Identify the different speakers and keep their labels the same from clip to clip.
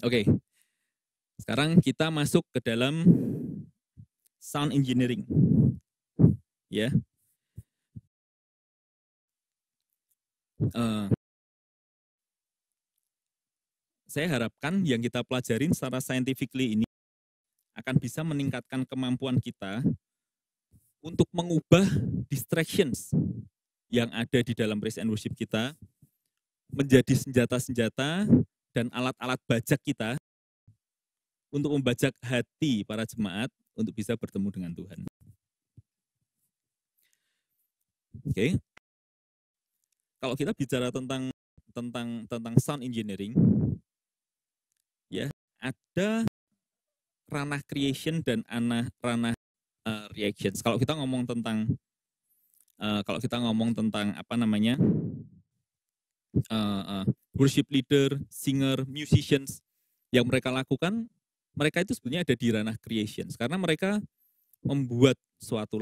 Speaker 1: Oke, sekarang kita masuk ke dalam sound engineering. Ya. Saya harapkan yang kita pelajarin secara scientifically ini akan bisa meningkatkan kemampuan kita untuk mengubah distractions yang ada di dalam praise and worship kita menjadi senjata-senjata dan alat-alat bajak kita untuk membajak hati para jemaat untuk bisa bertemu dengan Tuhan. Oke. Kalau kita bicara tentang sound engineering, ya, ada ranah creation dan ranah reactions. Kalau kita ngomong tentang apa namanya, worship leader, singer, musicians, yang mereka lakukan, mereka itu sebenarnya ada di ranah creations karena mereka membuat suatu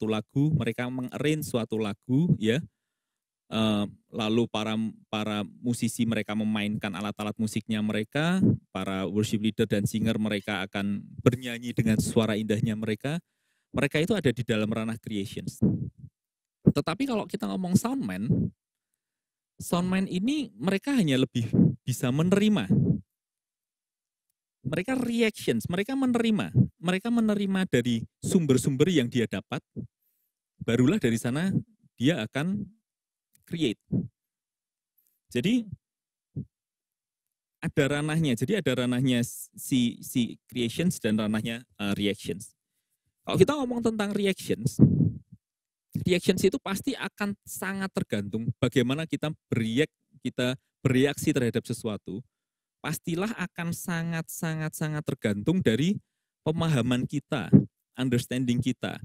Speaker 1: lagu, mereka mengarrange suatu lagu, ya. Lalu para musisi mereka memainkan alat-alat musiknya mereka, para worship leader dan singer mereka akan bernyanyi dengan suara indahnya mereka. Mereka itu ada di dalam ranah creations. Tetapi kalau kita ngomong soundman ini mereka hanya lebih bisa menerima. Mereka reactions, mereka menerima dari sumber-sumber yang dia dapat, barulah dari sana dia akan create. Jadi ada ranahnya si creations dan ranahnya reactions. Kalau kita ngomong tentang reactions itu pasti akan sangat tergantung bagaimana kita bereaksi terhadap sesuatu. Pastilah akan sangat tergantung dari pemahaman kita, understanding kita.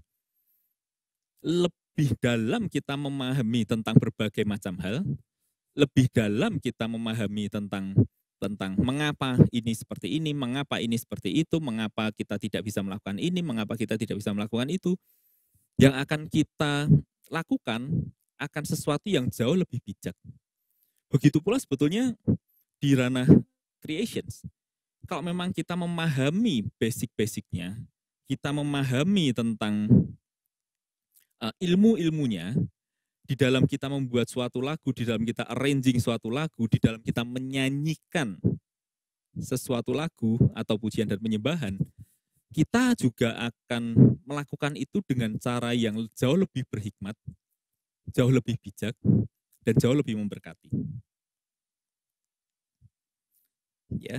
Speaker 1: Lebih dalam kita memahami tentang berbagai macam hal, lebih dalam kita memahami tentang mengapa ini seperti ini, mengapa ini seperti itu, mengapa kita tidak bisa melakukan ini, mengapa kita tidak bisa melakukan itu. Yang akan kita lakukan akan sesuatu yang jauh lebih bijak. Begitu pula sebetulnya di ranah creations. Kalau memang kita memahami basic-basicnya, kita memahami tentang ilmu-ilmunya, di dalam kita membuat suatu lagu, di dalam kita arranging suatu lagu, di dalam kita menyanyikan sesuatu lagu atau pujian dan penyembahan, kita juga akan melakukan itu dengan cara yang jauh lebih berhikmat, jauh lebih bijak, dan jauh lebih memberkati. Ya.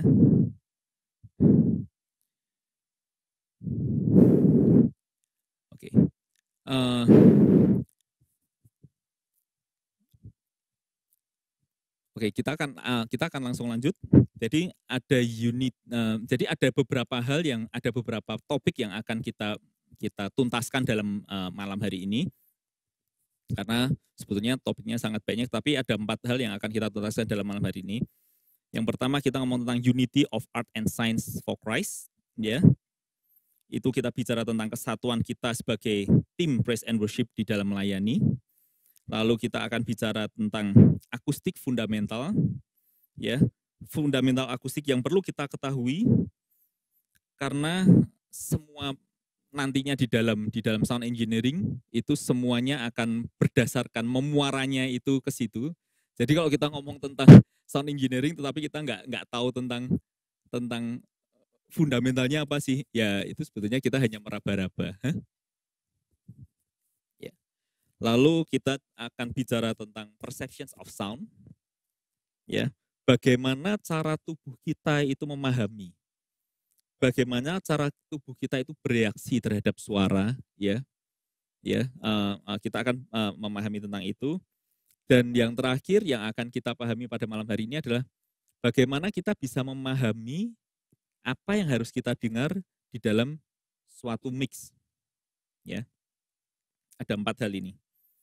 Speaker 1: Oke. Oke, kita akan langsung lanjut. Jadi ada beberapa topik yang akan kita tuntaskan dalam malam hari ini. Karena sebetulnya topiknya sangat banyak, tapi ada 4 hal yang akan kita tuntaskan dalam malam hari ini. Yang pertama kita ngomong tentang unity of art and science for Christ, ya. Itu kita bicara tentang kesatuan kita sebagai tim praise and worship di dalam melayani. Lalu kita akan bicara tentang akustik fundamental, ya, fundamental akustik yang perlu kita ketahui karena semua nantinya di dalam sound engineering itu semuanya akan berdasarkan memuaranya itu ke situ. Jadi kalau kita ngomong tentang sound engineering tetapi kita nggak tahu tentang fundamentalnya apa sih, ya itu sebetulnya kita hanya meraba-raba. Ya. Lalu kita akan bicara tentang perceptions of sound, ya, bagaimana cara tubuh kita itu memahami, bagaimana cara tubuh kita itu bereaksi terhadap suara, ya, kita akan memahami tentang itu. Dan yang terakhir yang akan kita pahami pada malam hari ini adalah bagaimana kita bisa memahami apa yang harus kita dengar di dalam suatu mix, ya. Ada 4 hal ini.